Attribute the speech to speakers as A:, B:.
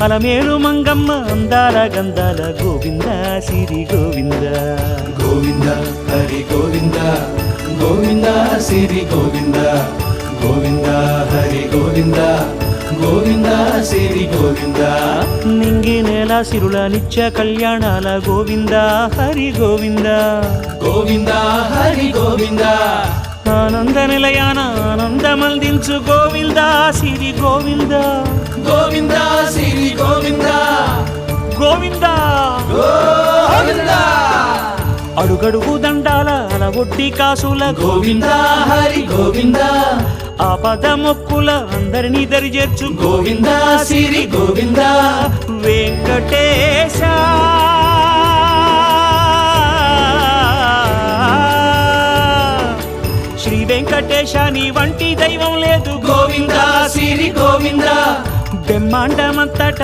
A: అలమేలు మంగమ్మ అందాల గంధాల గోవింద సిరి గోవింద
B: గోవింద హరి గోవింద గోవింద సిరి గోవింద గోవింద హరి గోవింద గోవింద సిరి గోవింద
A: నింగి నేల సిరుల నిత్య కళ్యాణాల గోవింద హరి గోవింద
B: గోవింద హరి గోవింద
A: ఆనంద నిలయాన ఆనందమందించు గోవింద సిరి గోవింద
B: గోవింద సిరి గోవింద
A: గోవింద
B: గోవింద
A: అడుగడుగు దండాల అలవొడ్డి కాసుల
B: గోవింద హరి గోవింద
A: ఆపద మొక్కుల అందరినీ దరిచేర్చు
B: గోవింద సిరి గోవింద
A: వెంకటేశ శ్రీ వెంకటేశ నీ వంటి దైవం లేదు
B: గోవింద సిరి గోవింద
A: బ్రహ్మాండమంతట